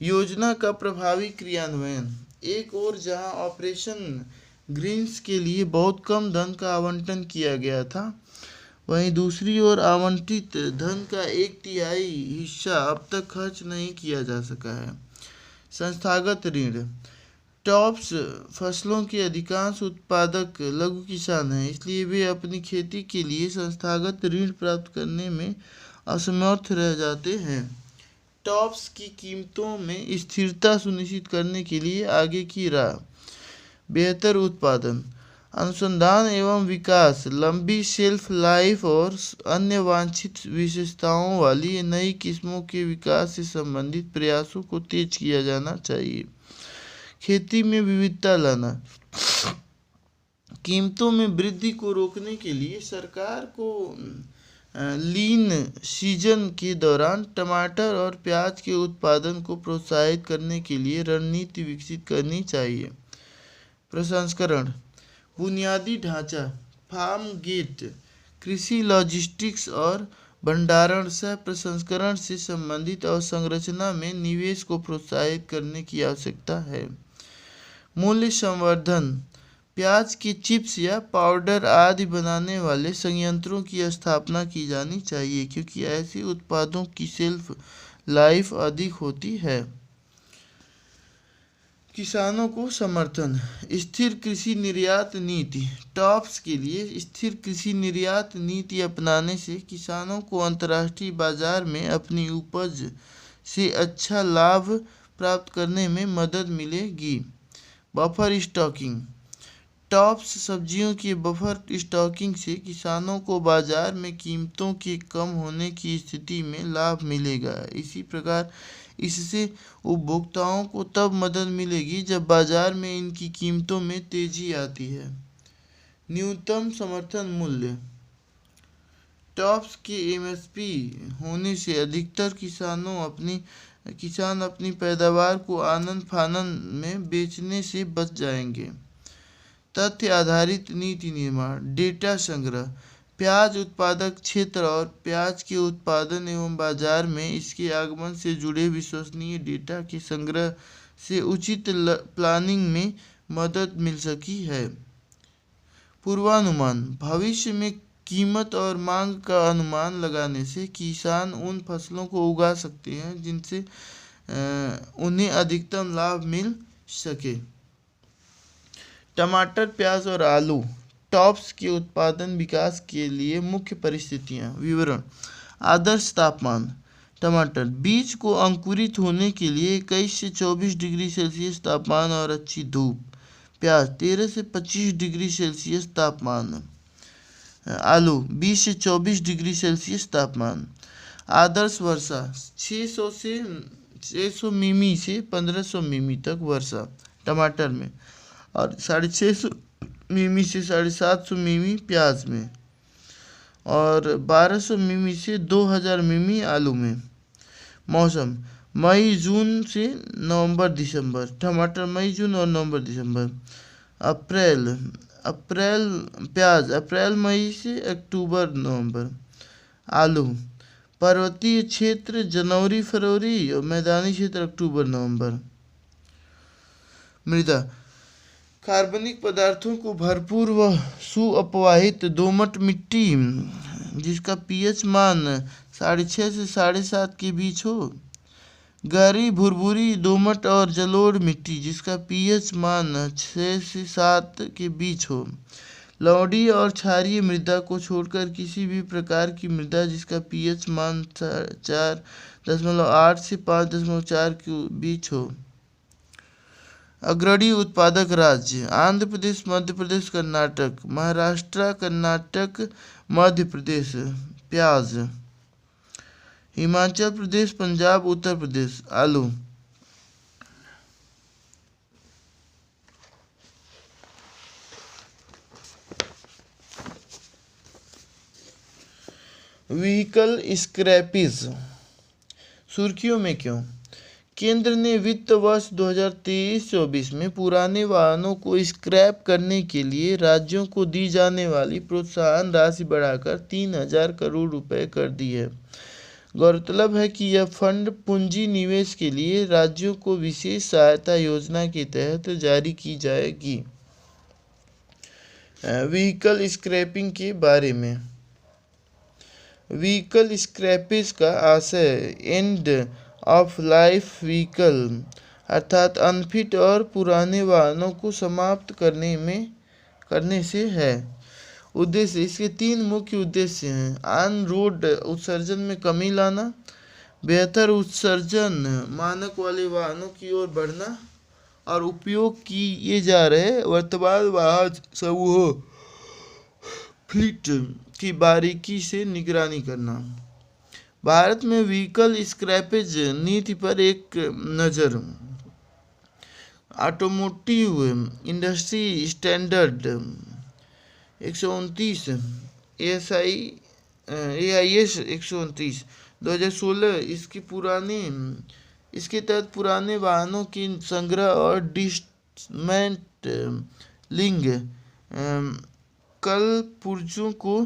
योजना का प्रभावी क्रियान्वयन। एक ओर जहां ऑपरेशन ग्रीन्स के लिए बहुत कम धन का आवंटन किया गया था, वहीं दूसरी ओर आवंटित धन का 1/3 हिस्सा अब तक खर्च नहीं किया जा सका है। संस्थागत ऋण। टॉप्स फसलों के अधिकांश उत्पादक लघु किसान हैं, इसलिए वे अपनी खेती के लिए संस्थागत ऋण प्राप्त करने में असमर्थ रह जाते हैं। टॉप्स की कीमतों में स्थिरता सुनिश्चित करने के लिए आगे की राह। बेहतर उत्पादन, अनुसंधान एवं विकास, लंबी शेल्फ लाइफ और अन्य वांछित विशेषताओं वाली नई किस्मों के विकास से संबंधित प्रयासों को तेज किया जाना चाहिए। खेती में विविधता लाना। कीमतों में वृद्धि को रोकने के लिए सरकार को लीन सीजन के दौरान टमाटर और प्याज के उत्पादन को प्रोत्साहित करने के लिए रणनीति विकसित करनी चाहिए। प्रसंस्करण, बुनियादी ढांचा, फार्म गेट, कृषि लॉजिस्टिक्स और भंडारण सह प्रसंस्करण से संबंधित अवसंरचना में निवेश को प्रोत्साहित करने की आवश्यकता है। मूल्य संवर्धन, प्याज के चिप्स या पाउडर आदि बनाने वाले संयंत्रों की स्थापना की जानी चाहिए, क्योंकि ऐसे उत्पादों की शेल्फ लाइफ अधिक होती है। किसानों को समर्थन। स्थिर कृषि निर्यात नीति। टॉप्स के लिए स्थिर कृषि निर्यात नीति अपनाने से किसानों को अंतर्राष्ट्रीय बाजार में अपनी उपज से अच्छा लाभ प्राप्त करने में मदद मिलेगी। Buffer stocking. टॉप्स सब्जियों के बफर स्टॉकिंग से किसानों को बाजार में कीमतों के कम होने की स्थिति में लाभ मिलेगा। इसी प्रकार इससे उपभोक्ताओं को तब मदद मिलेगी जब बाजार में इनकी कीमतों में तेजी आती है। न्यूनतम समर्थन मूल्य। टॉप्स के एमएसपी होने से अधिकतर किसान अपनी पैदावार को आनन फानन में बेचने से बच जाएंगे। तथ्य आधारित नीति निर्माण। डेटा संग्रह। प्याज उत्पादक क्षेत्र और प्याज के उत्पादन एवं बाजार में इसके आगमन से जुड़े विश्वसनीय डेटा के संग्रह से उचित प्लानिंग में मदद मिल सकी है। पूर्वानुमान। भविष्य में कीमत और मांग का अनुमान लगाने से किसान उन फसलों को उगा सकते हैं जिनसे उन्हें अधिकतम लाभ मिल सके। टमाटर, प्याज और आलू टॉप्स के उत्पादन विकास के लिए मुख्य परिस्थितियां। विवरण। आदर्श तापमान। टमाटर, बीज को अंकुरित होने के लिए 21 से 24 डिग्री सेल्सियस तापमान और अच्छी धूप। प्याज 13 से 25 डिग्री सेल्सियस तापमान। आलू 20 से 24 डिग्री सेल्सियस तापमान। आदर्श वर्षा 600 मिमी से 1500 मिमी तक वर्षा टमाटर में, और 650 मिमी से 750 मिमी प्याज में, और 1200 मिमी से 2000 मिमी आलू में। मौसम मई जून से नवंबर दिसंबर। टमाटर मई जून और नवंबर दिसंबर। प्याज अप्रैल मई से अक्टूबर नवंबर। आलू पर्वतीय क्षेत्र जनवरी फरवरी और मैदानी क्षेत्र अक्टूबर नवंबर। मृदा कार्बनिक पदार्थों को भरपूर व सुअपवाहित दोमट मिट्टी जिसका पीएच मान 6.5 से 7.5 के बीच हो। गहरी भुरभुरी दोमट और जलोढ़ मिट्टी जिसका पीएच मान 6 से 7 के बीच हो। लवणीय और क्षारीय मृदा को छोड़कर किसी भी प्रकार की मृदा जिसका पीएच मान 4.8 से 5.4 के बीच हो। अग्रणी उत्पादक राज्य आंध्र प्रदेश, मध्य प्रदेश, कर्नाटक। महाराष्ट्र, कर्नाटक, मध्य प्रदेश प्याज। हिमाचल प्रदेश, पंजाब, उत्तर प्रदेश आलू। व्हीकल स्क्रैपेज सुर्खियों में क्यों? केंद्र ने वित्त वर्ष 2023-24 में पुराने वाहनों को स्क्रैप करने के लिए राज्यों को दी जाने वाली प्रोत्साहन राशि बढ़ाकर 3,000 करोड़ रुपए कर दी है। गौरतलब है कि यह फंड पूंजी निवेश के लिए राज्यों को विशेष सहायता योजना के तहत जारी की जाएगी। व्हीकल स्क्रैपिंग के बारे में। व्हीकल स्क्रैपेज का आशय एंड ऑफ लाइफ व्हीकल अर्थात अनफिट और पुराने वाहनों को समाप्त करने से है। उद्देश्य, इसके 3 मुख्य उद्देश्य हैं। ऑन रोड उत्सर्जन में कमी लाना, बेहतर उत्सर्जन मानक वाले वाहनों की ओर बढ़ना और उपयोग किए जा रहे वर्तमान वाहन समूहों फ्लीट की बारीकी से निगरानी करना। भारत में व्हीकल स्क्रैपेज नीति पर एक नज़र। ऑटोमोटिव इंडस्ट्री स्टैंडर्ड 129 AIS 129 2016 इसके तहत पुराने वाहनों की संग्रह और डिसमेंटलिंग कल पुर्जों को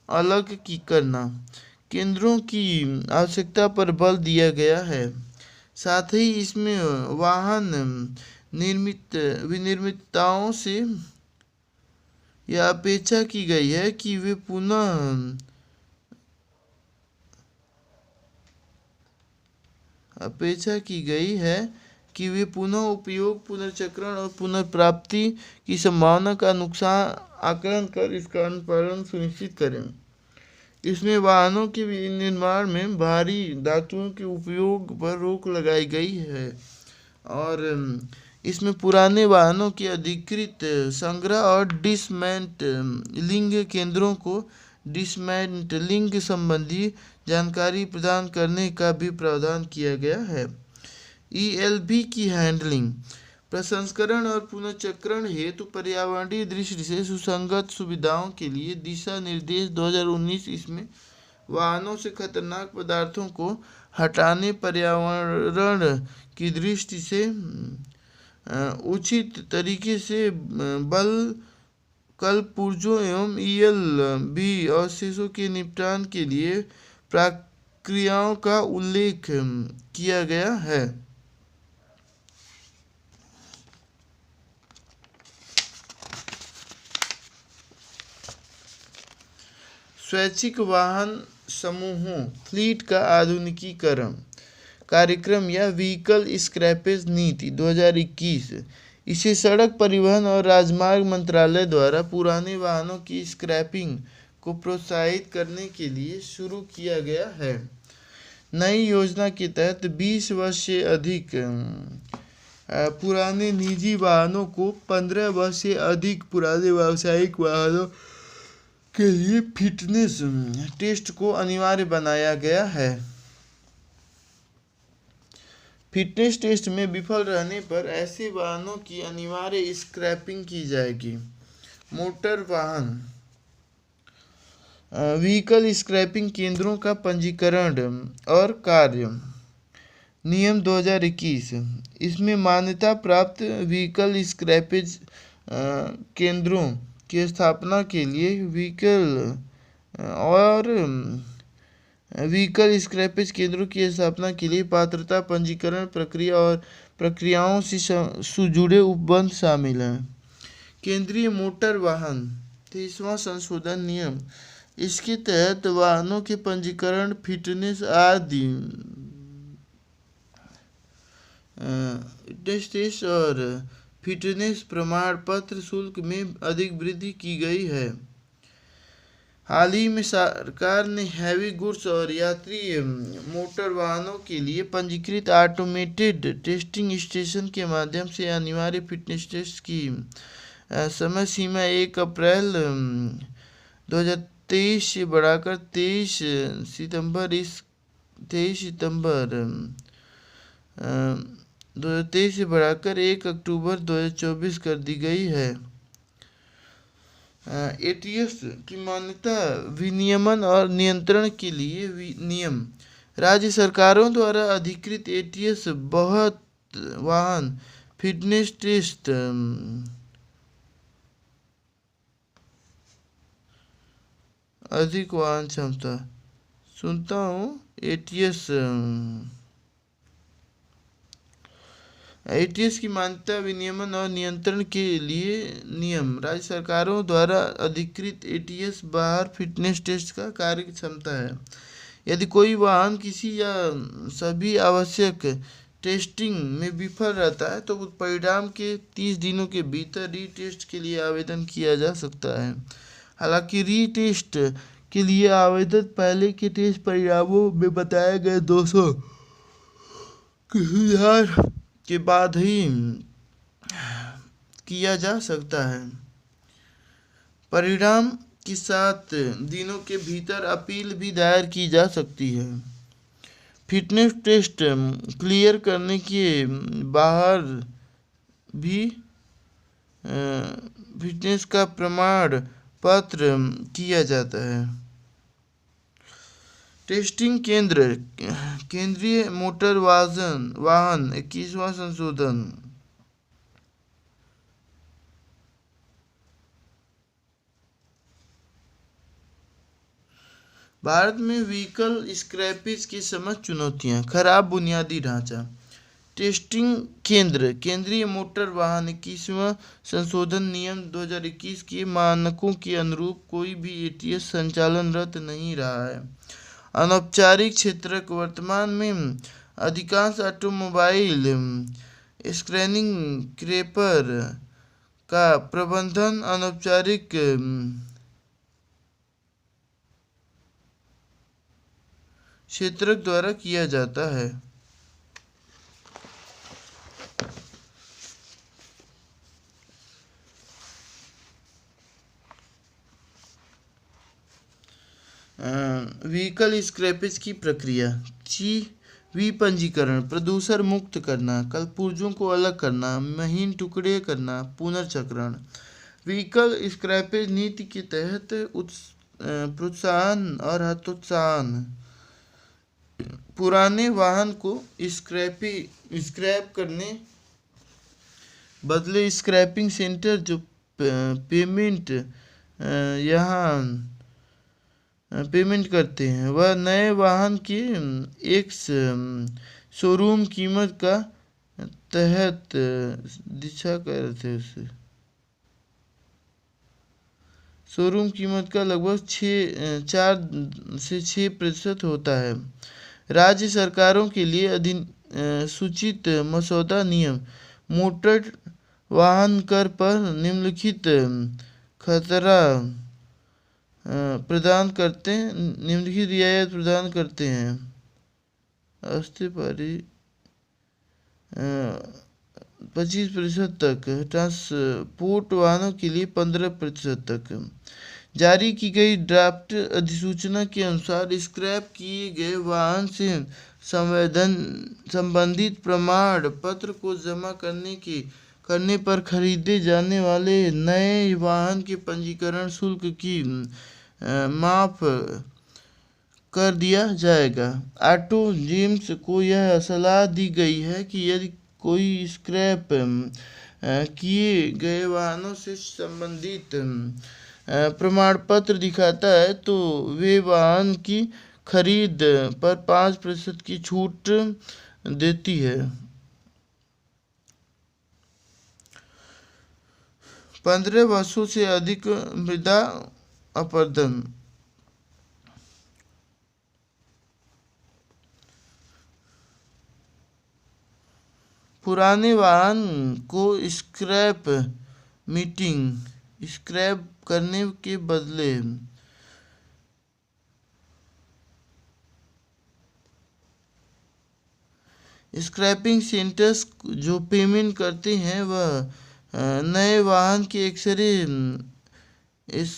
अलग करना केंद्रों की आवश्यकता पर बल दिया गया है। साथ ही इसमें वाहन विनिर्माताओं से यह अपेक्षा की गई है कि वे पुनः उपयोग, पुनर्चक्रण और पुनर्प्राप्ति की संभावना का नुकसान आकलन कर इसका अनुपालन सुनिश्चित करें। इसमें वाहनों के निर्माण में भारी धातुओं के उपयोग पर रोक लगाई गई है और इसमें पुराने वाहनों के अधिकृत संग्रह और डिसमेंटलिंग केंद्रों को डिसमेंटलिंग संबंधी जानकारी प्रदान करने का भी प्रावधान किया गया है। ELB की हैंडलिंग, प्रसंस्करण और पुनर्चक्रण हेतु पर्यावरणीय दृष्टि से सुसंगत सुविधाओं के लिए दिशा निर्देश 2019 इसमें वाहनों से खतरनाक पदार्थों को हटाने, पर्यावरण की दृष्टि से उचित तरीके से कल पुर्जों एवं ELB अवशेषों के निपटान के लिए प्रक्रियाओं का उल्लेख किया गया है। स्वैच्छिक वाहन समूहों फ्लीट का आधुनिकीकरण कार्यक्रम या व्हीकल स्क्रैपेज नीति 2021 इसे सड़क परिवहन और राजमार्ग मंत्रालय द्वारा पुराने वाहनों की स्क्रैपिंग को प्रोत्साहित करने के लिए शुरू किया गया है। नई योजना के तहत 20 वर्ष से अधिक पुराने निजी वाहनों को 15 वर्ष से अधिक पुराने व्यावसायिक वाहनों के लिए फिटनेस टेस्ट को अनिवार्य बनाया गया है। फिटनेस टेस्ट में विफल रहने पर ऐसे वाहनों की अनिवार्य स्क्रैपिंग की जाएगी। मोटर वाहन व्हीकल स्क्रैपिंग केंद्रों का पंजीकरण और कार्य नियम 2021 इसमें मान्यता प्राप्त व्हीकल स्क्रैपेज केंद्रों की स्थापना के लिए व्हीकल स्क्रैपेज केंद्रों की स्थापना के लिए पात्रता, पंजीकरण प्रक्रिया और प्रक्रियाओं से जुड़े उपबंध शामिल हैं। केंद्रीय मोटर वाहन 23वां संशोधन नियम इसके तहत वाहनों के पंजीकरण, फिटनेस आदि टेस्ट और फिटनेस प्रमाण पत्र शुल्क में अधिक वृद्धि की गई है। हाल ही में सरकार ने हैवी गुड्स और यात्री मोटर वाहनों के लिए पंजीकृत ऑटोमेटेड टेस्टिंग स्टेशन के माध्यम से अनिवार्य फिटनेस टेस्ट की समय सीमा 1 अप्रैल 2023 से बढ़ाकर 23 सितंबर 2023 से बढ़ाकर 1 अक्टूबर 2024 कर दी गई है। ATS की मान्यता विनियमन और नियंत्रण के लिए नियम राज्य सरकारों द्वारा अधिकृत एटीएस बहुत वाहन फिटनेस टेस्ट अधिक वाहन क्षमता सुनता हूँ एटीएस एटीएस की मान्यता विनियमन और नियंत्रण के लिए नियम। राज्य सरकारों द्वारा अधिकृत एटीएस बाहर फिटनेस टेस्ट का कार्य क्षमता है। यदि कोई वाहन किसी या सभी आवश्यक टेस्टिंग में विफल रहता है तो परिणाम के 30 दिनों के भीतर रीटेस्ट के लिए आवेदन किया जा सकता है। हालांकि रीटेस्ट के लिए आवेदन पहले के टेस्ट परिणामों में बताए गए 200 के सुधार के बाद ही किया जा सकता है। परिणाम के 7 दिनों के भीतर अपील भी दायर की जा सकती है। फिटनेस टेस्ट क्लियर करने के बाहर भी फिटनेस का प्रमाण पत्र किया जाता है। टेस्टिंग केंद्र केंद्रीय मोटर वाहन 21वां संशोधन। भारत में व्हीकल स्क्रैपेज की समझ चुनौतियां। खराब बुनियादी ढांचा। टेस्टिंग केंद्र केंद्रीय मोटर वाहन 21वां संशोधन नियम 2021 के मानकों के अनुरूप कोई भी एटीएस संचालनरत नहीं रहा है। अनौपचारिक क्षेत्रक वर्तमान में अधिकांश ऑटोमोबाइल स्क्रीनिंग क्रैपर का प्रबंधन अनौपचारिक क्षेत्रक द्वारा किया जाता है। व्हीकल स्क्रैपेज की प्रक्रिया। विपंजीकरण प्रदूषण मुक्त करना, कलपुर्जों को अलग करना, महीन टुकड़े करना, पुनर्चक्रण। व्हीकल स्क्रैपेज नीति के तहत प्रोत्साहन और हतोत्साहन। पुराने वाहन को स्क्रैप करने बदले स्क्रैपिंग सेंटर जो पेमेंट करते हैं वह नए वाहन की एक शोरूम कीमत का तहत दिशा करते उसे शोरूम कीमत का लगभग 4 से 6% होता है। राज्य सरकारों के लिए अधिसूचित मसौदा नियम मोटर वाहन कर पर निम्नलिखित रियायत प्रदान करते हैं। अस्सी पारी 25% तक, ट्रांसपोर्ट वाहनों के लिए 15% तक। जारी की गई ड्राफ्ट अधिसूचना के अनुसार स्क्रैप किए गए वाहन से संबंधित प्रमाण पत्र को जमा करने पर खरीदे जाने वाले नए वाहन के पंजीकरण शुल्क की माफ कर दिया जाएगा। ऑटो जिम्स को यह सलाह दी गई है कि यदि कोई स्क्रैप किए गए वाहनों से संबंधित प्रमाण पत्र दिखाता है तो वे वाहन की खरीद पर 5% की छूट देती है। 15 वर्षों से अधिक मृदा अपरदन। पुराने वाहन को स्क्रैप करने के बदले स्क्रैपिंग सेंटर्स जो पेमेंट करते हैं वह नए वाहन के एक्सरे इस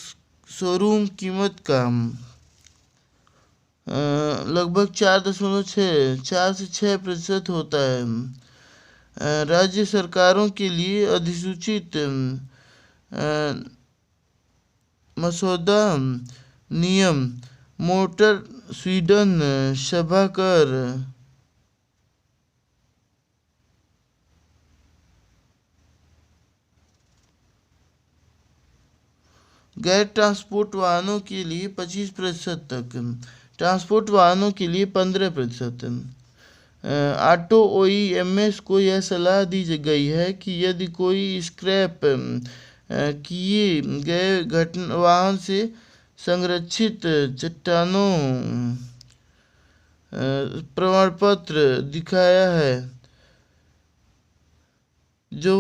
शोरूम कीमत का लगभग 4 से 6% होता है। राज्य सरकारों के लिए अधिसूचित मसौदा नियम मोटर स्वीडन सभाकर गैर ट्रांसपोर्ट वाहनों के लिए 25% तक, ट्रांसपोर्ट वाहनों के लिए 15%। ऑटो ओईएमएस को यह सलाह दी गई है कि यदि कोई स्क्रैप किए गए वाहन से संरक्षित चट्टानों प्रमाणपत्र दिखाया है, जो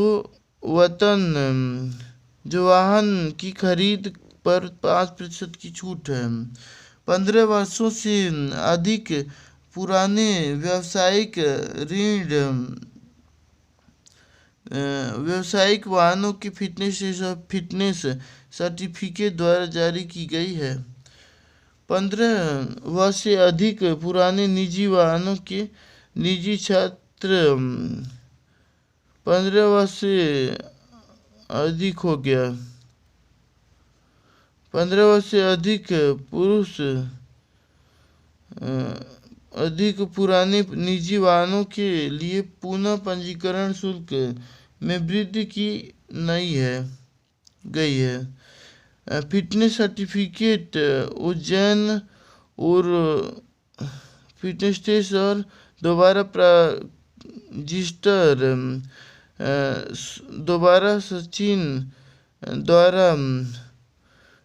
वाहन की खरीद पर 5% की छूट है। 15 वर्षों से अधिक पुराने व्यावसायिक वाहनों की फिटनेस सर्टिफिकेट द्वारा जारी की गई है। 15 वर्ष से अधिक पुराने निजी वाहनों के निजी छात्र 15 वर्ष से अधिक हो गया। 15 वर्ष से अधिक पुराने निजी वाहनों के लिए पुनः पंजीकरण शुल्क में वृद्धि की गई है। फिटनेस सर्टिफिकेट उज्जैन और फिटनेस टेस्ट और दोबारा सचिन द्वारा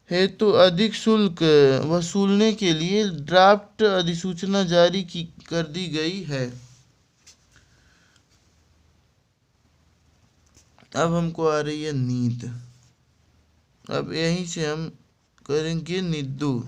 हेतु अधिक शुल्क वसूलने के लिए ड्राफ्ट अधिसूचना जारी कर दी गई है। अब हमको आ रही है नींद। अब यहीं से हम करेंगे निद्दू।